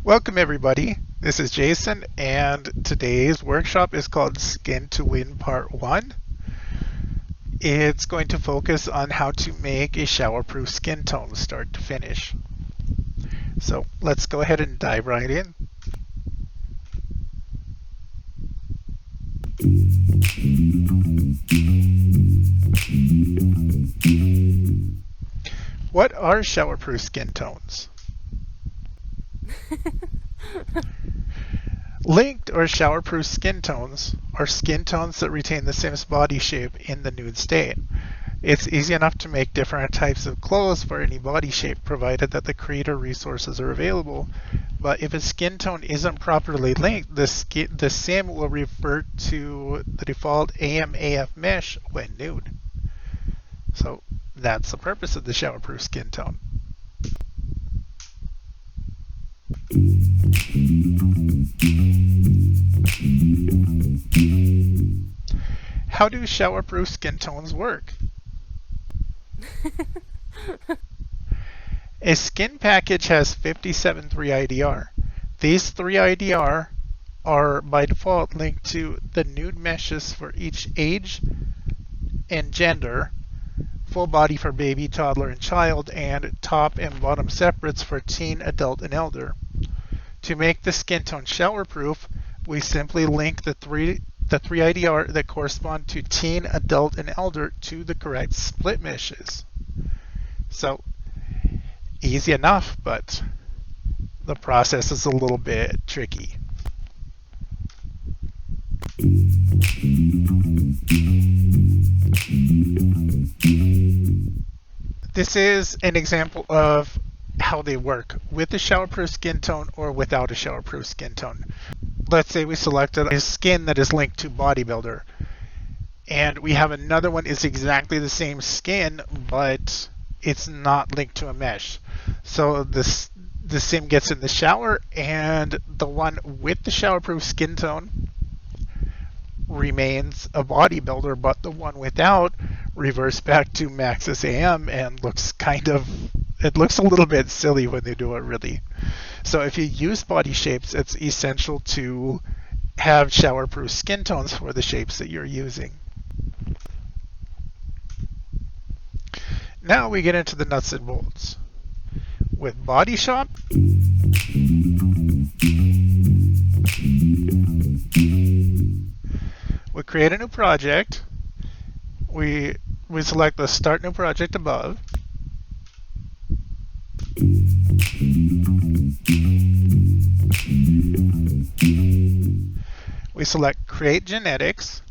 Welcome everybody, this is Jason and today's workshop is called Skin to Win Part 1. It's going to focus on how to make a showerproof skin tone start to finish. So let's go ahead and dive right in. What are showerproof skin tones? Linked or showerproof skin tones are skin tones that retain the Sim's body shape in the nude state. It's easy enough to make different types of clothes for any body shape provided that the creator resources are available, but if a skin tone isn't properly linked, the Sim will revert to the default AM/AF mesh when nude. So that's the purpose of the showerproof skin tone. How do showerproof skin tones work? A skin package has 57 3IDR. These 3IDR are by default linked to the nude meshes for each age and gender, full body for baby, toddler, and child, and top and bottom separates for teen, adult, and elder. To make the skin tone showerproof, we simply link the 3IDR that correspond to teen, adult, and elder to the correct split meshes. So easy enough, but the process is a little bit tricky. This is an example of how they work with a showerproof skin tone or without a showerproof skin tone. Let's say we selected a skin that is linked to bodybuilder, and we have another one is exactly the same skin, but it's not linked to a mesh. So the Sim gets in the shower, and the one with the showerproof skin tone remains a bodybuilder, but the one without reverts back to Maxis AM and it looks a little bit silly when they do it, really. So if you use body shapes, it's essential to have showerproof skin tones for the shapes that you're using. Now we get into the nuts and bolts. With Body Shop, we create a new project. We select the Start New Project above. We select Create Genetics.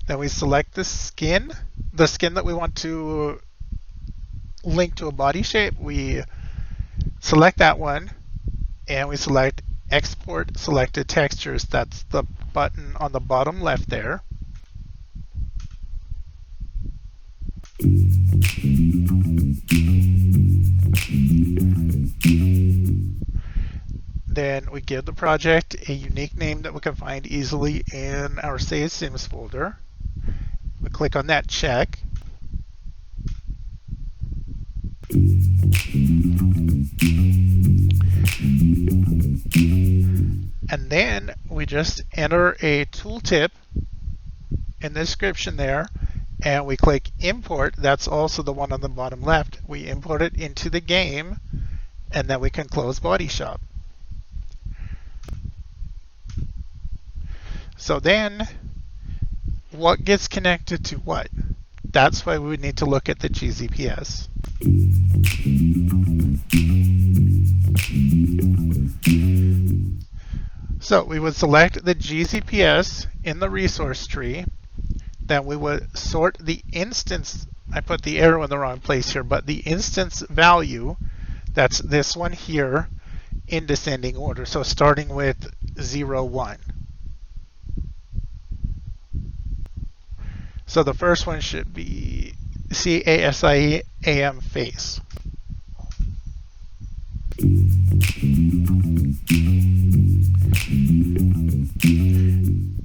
Then we select the skin that we want to link to a body shape. We select that one and we select Export Selected Textures. That's the button on the bottom left there. Then we give the project a unique name that we can find easily in our Save Sims folder. We click on that check. And then we just enter a tooltip in the description there, and we click import. That's also the one on the bottom left. We import it into the game, and then we can close Body Shop. So then, what gets connected to what? That's why we would need to look at the GZPS. So we would select the GZPS in the resource tree. Then we would sort the instance. I put the arrow in the wrong place here, but the instance value, that's this one here, in descending order. So starting with 0, 1. So the first one should be CASIAM face.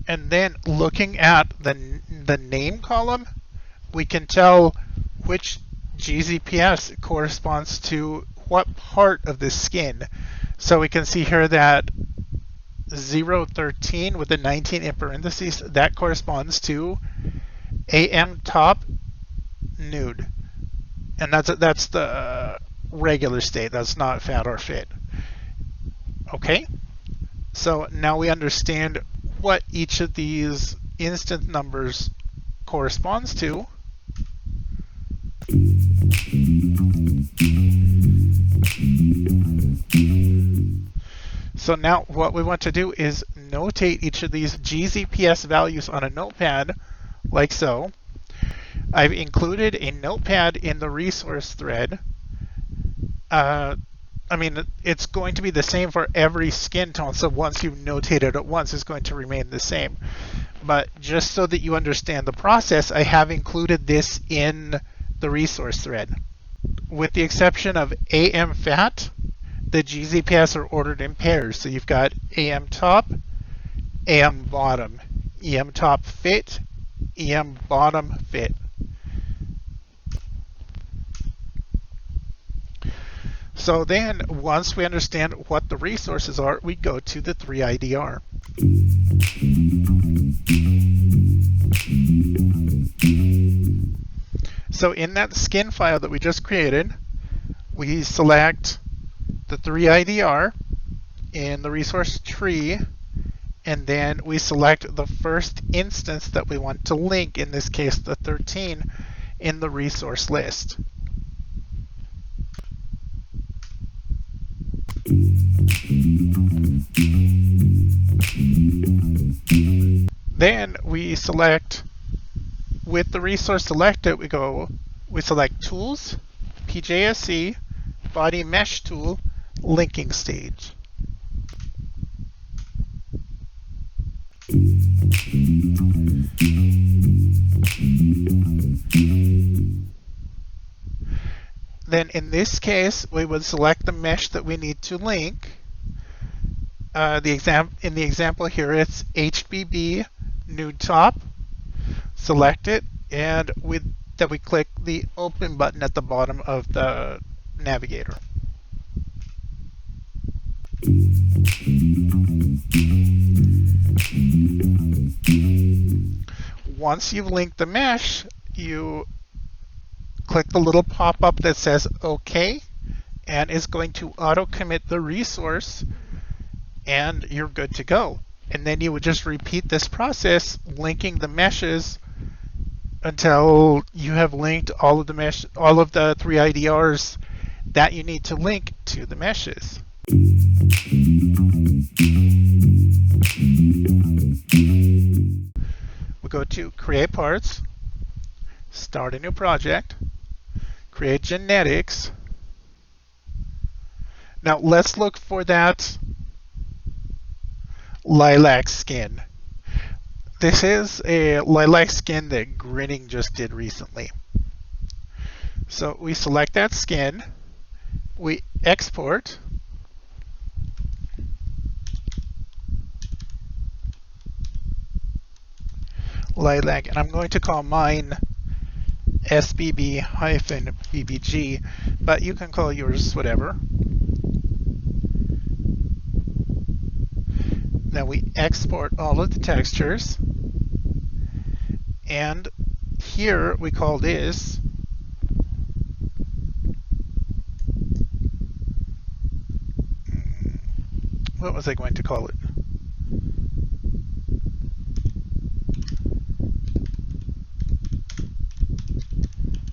And then looking at the name column, we can tell which GZPS corresponds to what part of the skin. So we can see here that 013 with the 19 in parentheses, that corresponds to AM top nude. And that's the regular state. That's not fat or fit. Okay? So now we understand what each of these instance numbers corresponds to. So now what we want to do is notate each of these GZPS values on a notepad, like so. I've included a notepad in the resource thread. I mean, it's going to be the same for every skin tone, so once you've notated it once, it's going to remain the same. But just so that you understand the process, I have included this in the resource thread. With the exception of AM fat, the GZPS are ordered in pairs. So you've got AM top, AM bottom, EM top fit, EM bottom fit. So then, once we understand what the resources are, we go to the 3IDR. So in that skin file that we just created, we select the 3IDR in the resource tree, and then we select the first instance that we want to link, in this case the 13, in the resource list. Then we select, with the resource selected, we select Tools, PJSC, Body Mesh Tool, Linking Stage. Then in this case, we would select the mesh that we need to link. In the example here, it's HBB nude top. Select it, and we click the open button at the bottom of the navigator. Once you've linked the mesh, you click the little pop-up that says OK, and it's going to auto-commit the resource, and you're good to go. And then you would just repeat this process, linking the meshes until you have linked all of the 3IDRs that you need to link to the meshes. We go to Create Parts, Start a new project, Create Genetics. Now let's look for that lilac skin. This is a lilac skin that Grinning just did recently. So we select that skin, we export, lilac, and I'm going to call mine SBB-BBG, but you can call yours whatever. Then we export all of the textures, and here we call this what was I going to call it?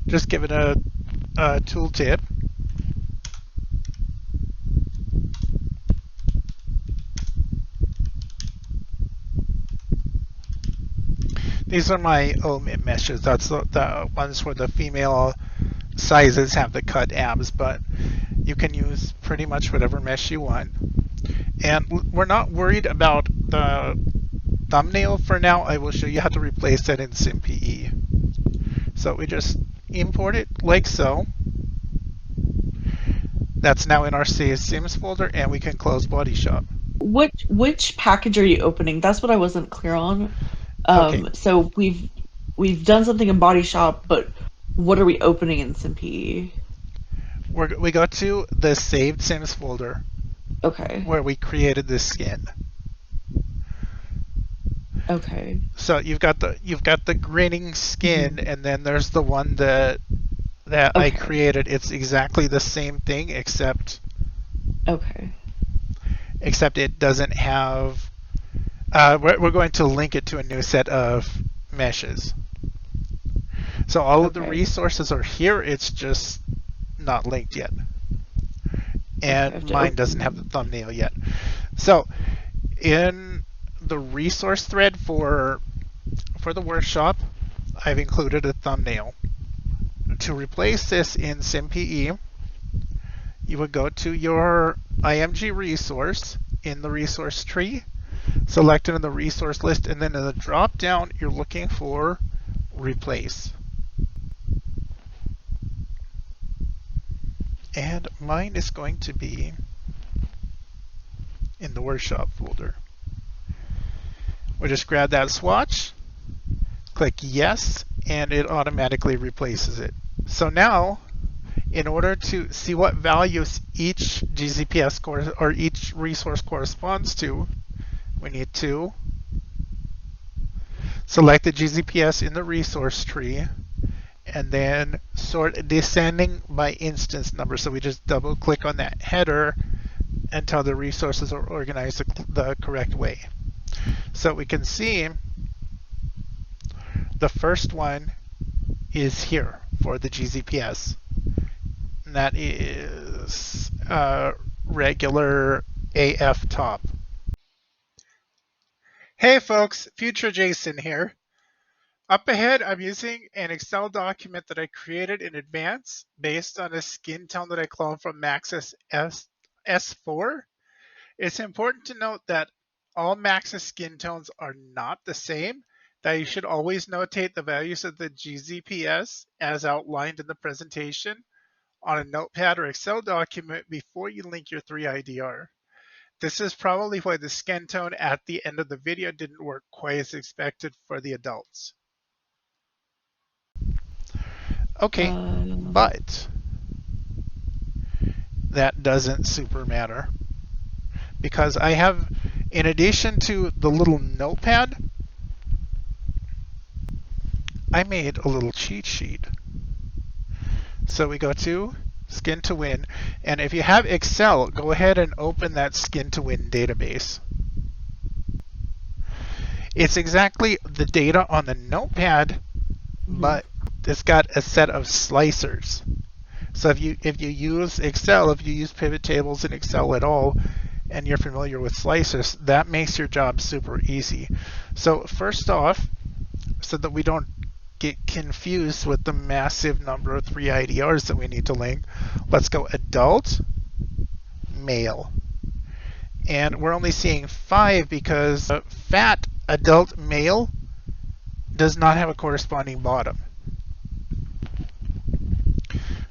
Just give it a tooltip. These are my omit meshes. That's the ones where the female sizes have the cut abs, but you can use pretty much whatever mesh you want. And we're not worried about the thumbnail for now. I will show you how to replace that in SimPE. So we just import it like so. That's now in our Save Sims folder, and we can close Body Shop. Which package are you opening? That's what I wasn't clear on. Okay. So we've we've done something in Body Shop, but what are we opening in SimPE? We go to the saved Sims folder Okay. where we created this skin. Okay. So you've got the grinning skin, Mhm. and then there's the one that I Okay. created. It's exactly the same thing except Okay. it doesn't have. We're going to link it to a new set of meshes. So all of the Okay. resources are here. It's just not linked yet, Okay. I and have to mine doesn't have the open. thumbnail yet. So in the resource thread for the workshop, I've included a thumbnail. To replace this in SimPE, you would go to your IMG resource in the resource tree, select it in the resource list, and then in the drop down, you're looking for replace. And mine is going to be in the workshop folder. We just grab that swatch, click yes, and it automatically replaces it. So now, in order to see what values each GZPS or each resource corresponds to, we need to select the GZPS in the resource tree and then sort descending by instance number. So we just double click on that header until the resources are organized the correct way. So we can see the first one is here for the GZPS. And that is regular AF top. Hey folks, Future Jason here. Up ahead, I'm using an Excel document that I created in advance based on a skin tone that I cloned from Maxis S4. It's important to note that all Maxis skin tones are not the same, that you should always notate the values of the GZPS as outlined in the presentation on a notepad or Excel document before you link your 3IDR. This is probably why the skin tone at the end of the video didn't work quite as expected for the adults. Okay, Um. but that doesn't super matter because I have, in addition to the little notepad, I made a little cheat sheet. So we go to Skin to Win, and if you have Excel, go ahead and open that Skin to Win database. It's exactly the data on the notepad, but it's got a set of slicers. So if you use Excel, if you use pivot tables in Excel at all, and you're familiar with slicers, that makes your job super easy. So first off, so that we don't get confused with the massive number of 3IDRs that we need to link, let's go adult, male. And we're only seeing 5 because fat adult male does not have a corresponding bottom.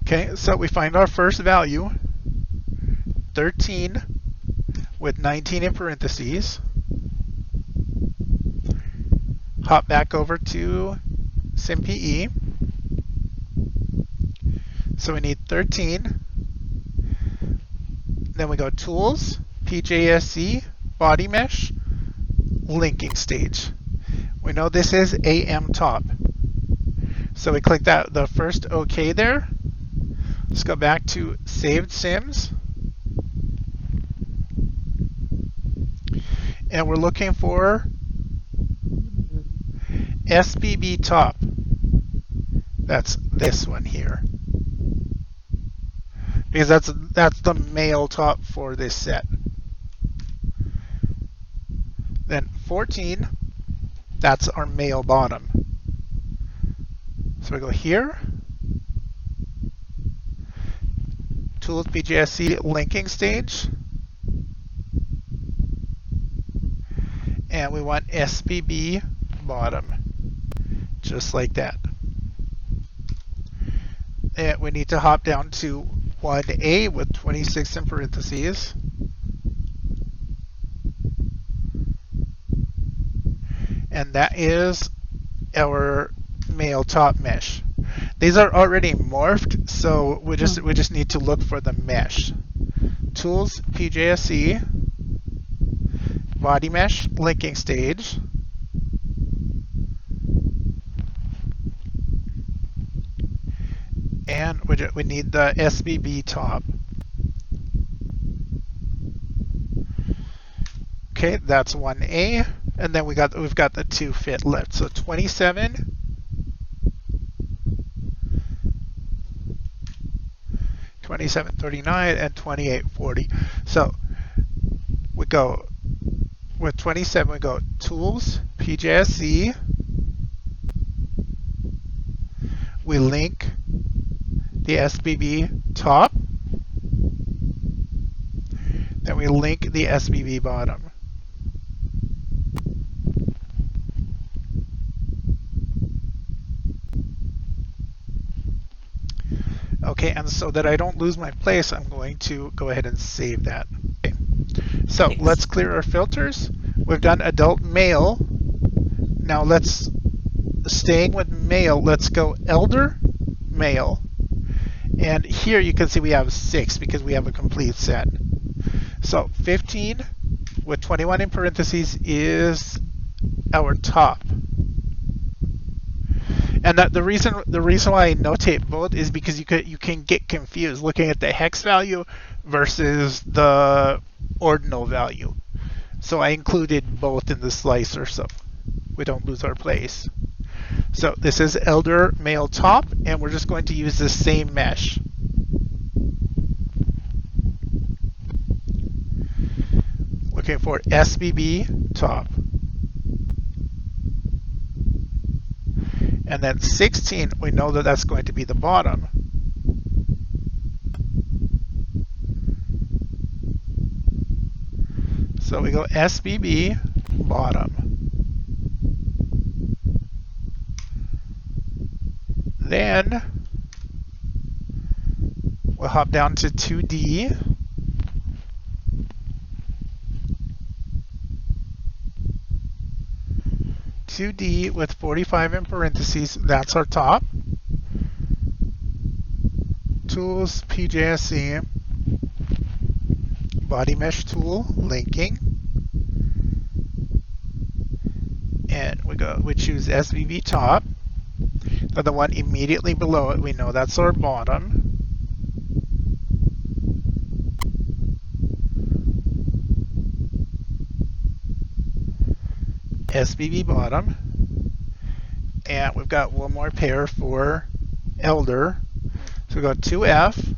Okay, so we find our first value, 13 with 19 in parentheses. Hop back over to SimPE. So we need 13. Then we go Tools, PJSC, Body Mesh, Linking Stage. We know this is AM top. So we click that, the first OK there. Let's go back to Saved Sims. And we're looking for SBB top. That's this one here. Because that's the male top for this set. Then 14, that's our male bottom. So we go here, Tools PGSC linking stage, and we want SBB bottom, just like that. And we need to hop down to 1A with 26 in parentheses. And that is our male top mesh. These are already morphed, so we just need to look for the mesh. Tools, PJSE, body mesh, linking stage. And we need the SBB top. Okay, that's 1A, and then we've got the 2 fit left. So 27, 2739, and 2840. So we go with 27. We go tools, PJSE. We link the SBB top. Then we link the SBB bottom. Okay, and so that I don't lose my place, I'm going to go ahead and save that. Okay. So let's clear our filters. We've done adult male. Now staying with male, let's go elder male. And here you can see we have 6 because we have a complete set. So 15 with 21 in parentheses is our top. And the reason why I notate both is because you can get confused looking at the hex value versus the ordinal value. So I included both in the slicer so we don't lose our place. So this is elder male top, and we're just going to use the same mesh. Looking for SBB top. And then 16, we know that that's going to be the bottom. So we go SBB bottom. Then we'll hop down to 2D. With 45 in parentheses, that's our top. Tools, PJSE, body mesh tool, linking. And we choose SBB top. Then the one immediately below it, we know that's our bottom. SBB bottom, and we've got one more pair for elder, so we go 2F.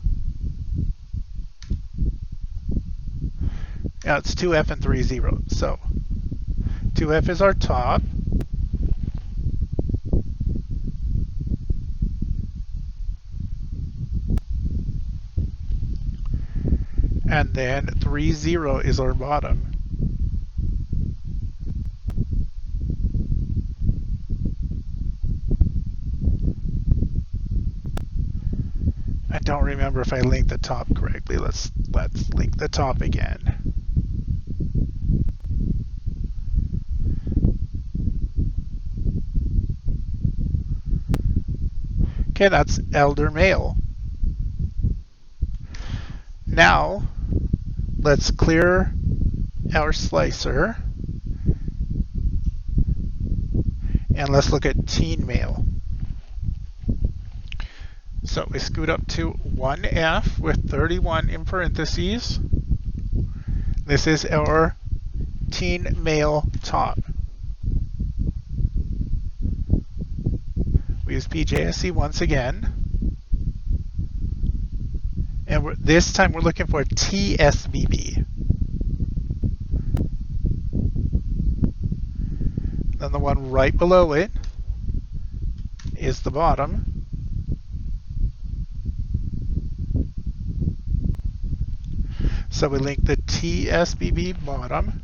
Yeah, it's 2F and 30, so 2F is our top, and then 30 is our bottom. I don't remember if I linked the top correctly. Let's link the top again. Okay, that's elder male. Now let's clear our slicer and let's look at teen male. So we scoot up to 1F with 31 in parentheses. This is our teen male top. We use PJSE once again. And this time we're looking for TSBB. Then the one right below it is the bottom. So we link the TSBB bottom.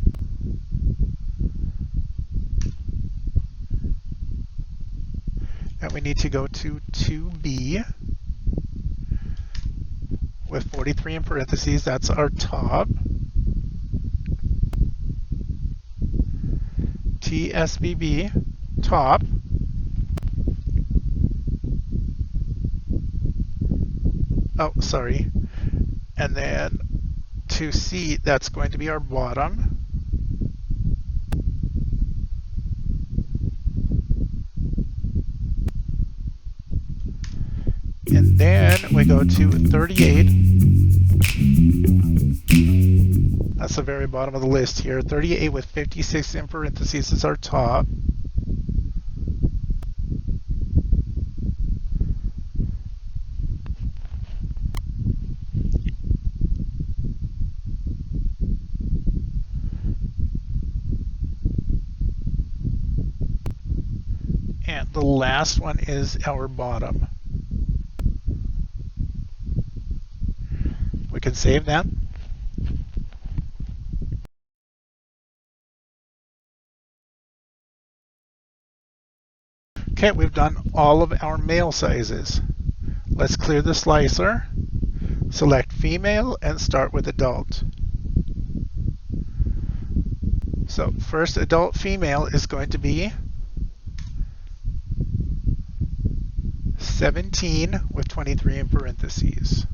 And we need to go to 2B with 43 in parentheses. That's our top. TSBB top. Oh, sorry. And then to C, that's going to be our bottom. And then we go to 38. That's the very bottom of the list here. 38 with 56 in parentheses is our top. And the last one is our bottom. We can save that. Okay, we've done all of our male sizes. Let's clear the slicer, select female, and start with adult. So first adult female is going to be 17 with 23 in parentheses.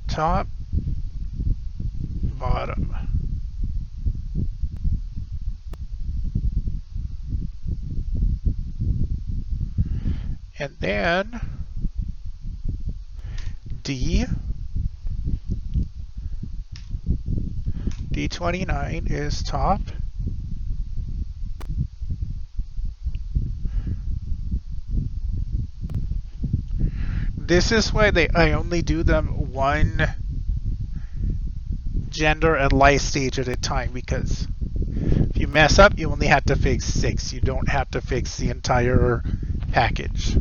Top, bottom. And then D29 is top. This is why I only do them one gender and life stage at a time, because if you mess up, you only have to fix 6. You don't have to fix the entire package.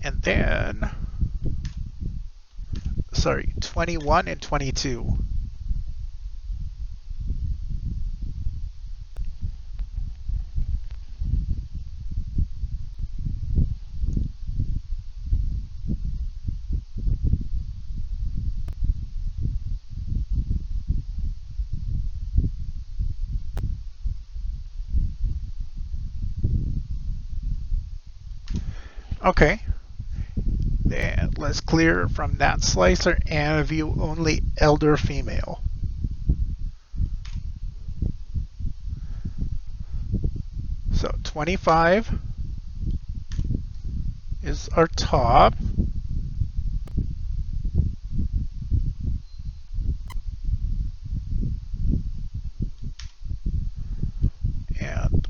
And then, sorry, 21 and 22. Okay, then let's clear from that slicer and view only elder female. So 25 is our top. And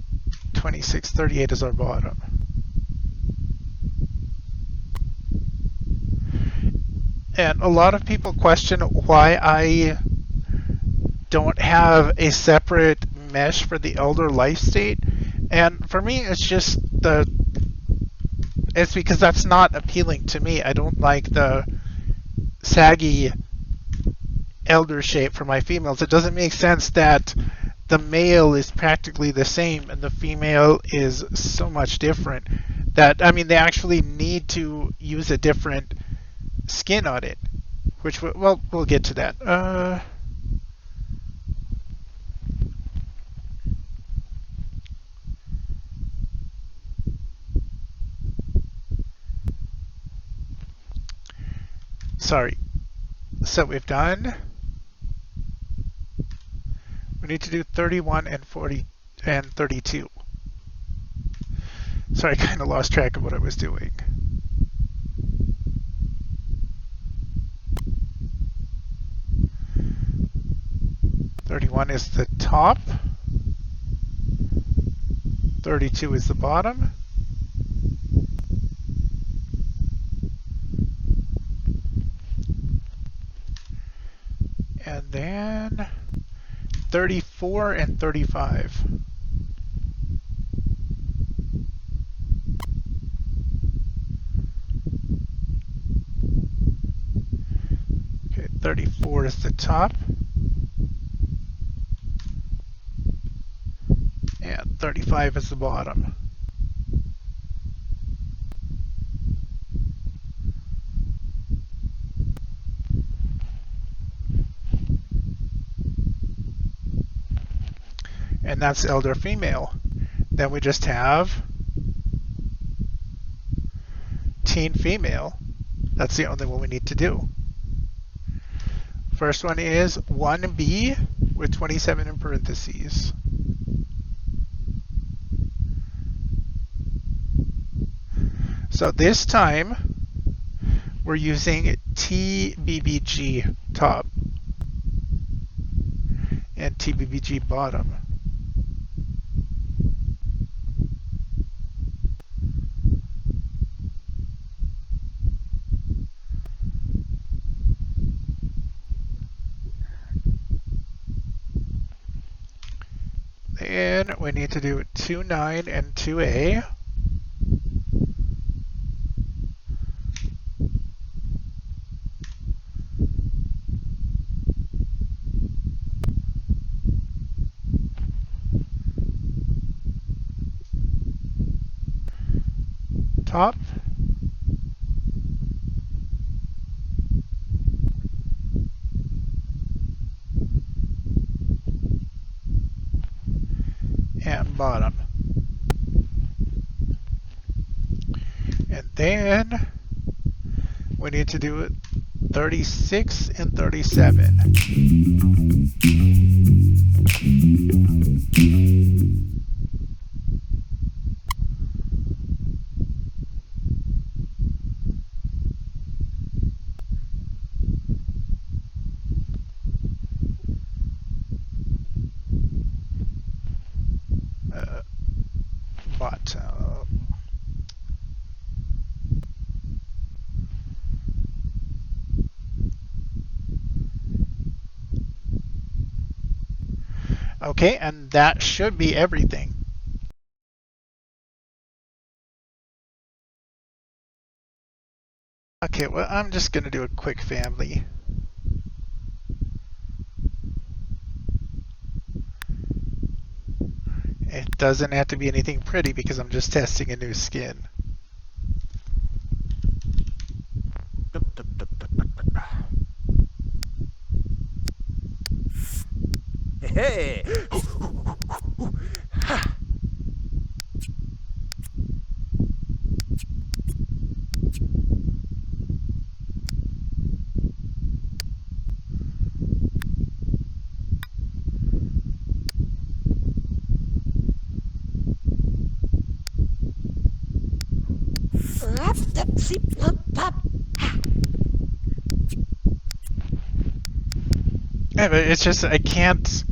2638 is our bottom. And a lot of people question why I don't have a separate mesh for the elder life state. And for me, it's just it's because that's not appealing to me. I don't like the saggy elder shape for my females. It doesn't make sense that the male is practically the same and the female is so much different that, I mean, they actually need to use a different skin on it, which well, we'll get to that. Sorry. So we've done. We need to do 31 and 40 and 32. Sorry, I kind of lost track of what I was doing. Is the top, 32 is the bottom, and then 34 and 35. Okay, 34 is the top. And 35 is the bottom. and that's elder female. Then we just have teen female. That's the only one we need to do. First one is 1B with 27 in parentheses. So this time we're using TBBG top and TBBG bottom. Then we need to do 2.9 and 2A. Top. And bottom. And then we need to do it 36 and 37. Bottom. Okay, and that should be everything. Okay, well, I'm just going to do a quick family. It doesn't have to be anything pretty because I'm just testing a new skin. Hey! Yeah, but it's just, I can't.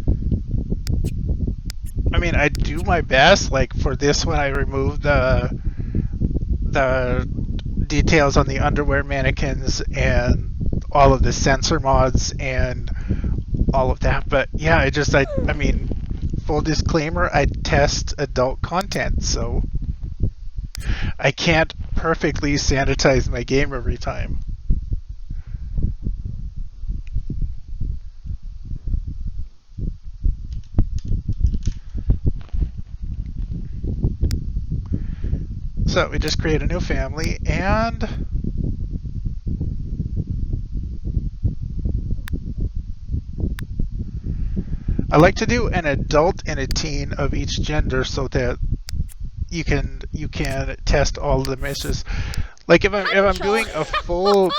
I mean, I do my best. Like for this one, I removed the details on the underwear mannequins and all of the sensor mods and all of that. But yeah, I mean, full disclaimer, I test adult content, so I can't perfectly sanitize my game every time. So we just create a new family, and I like to do an adult and a teen of each gender so that you can test all the meshes. Like if I'm doing a full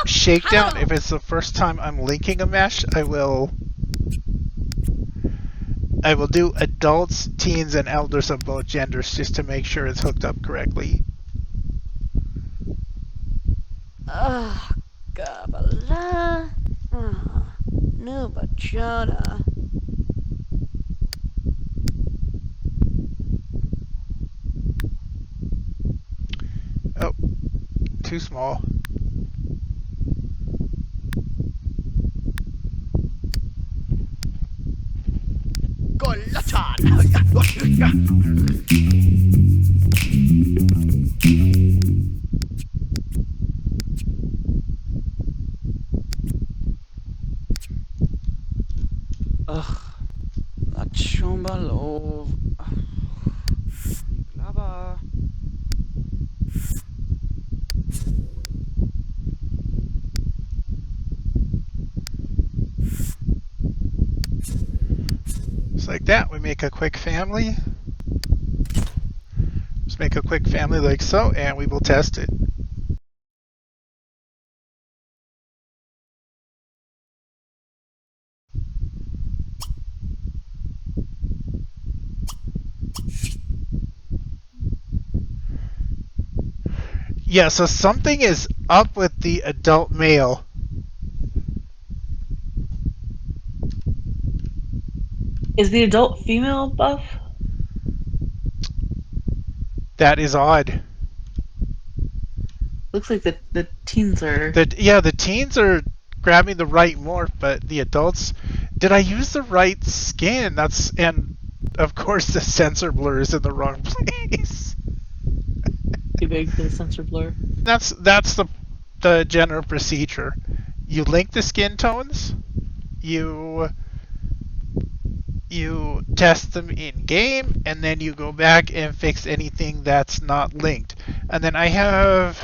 shakedown, if it's the first time I'm linking a mesh, I will do adults, teens, and elders of both genders just to make sure it's hooked up correctly. Kabbalah. No bachata. Oh, too small. Ugh, that chombalov. Blabber. Just like that, we we make a quick family. Just make a quick family like so, and we will test it. Yeah, so something is up with the adult male. Is the adult female buff? That is odd. Looks like the teens are. The teens are grabbing the right morph, but the adults. Did I use the right skin? And of course the sensor blur is in the wrong place. Too big for the sensor blur. That's the general procedure. You link the skin tones. You test them in game, and then you go back and fix anything that's not linked. And then I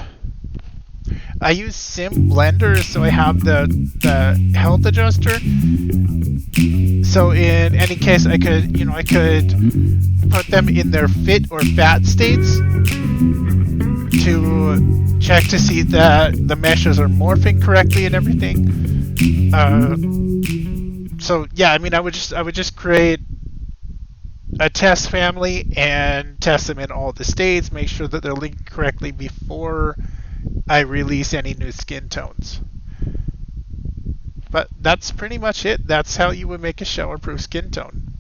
use Sim Blender, so I have the health adjuster. So in any case, I could put them in their fit or fat states to check to see that the meshes are morphing correctly and everything. So yeah, I mean, I would just create a test family and test them in all the states, make sure that they're linked correctly before I release any new skin tones. But that's pretty much it. That's how you would make a showerproof skin tone.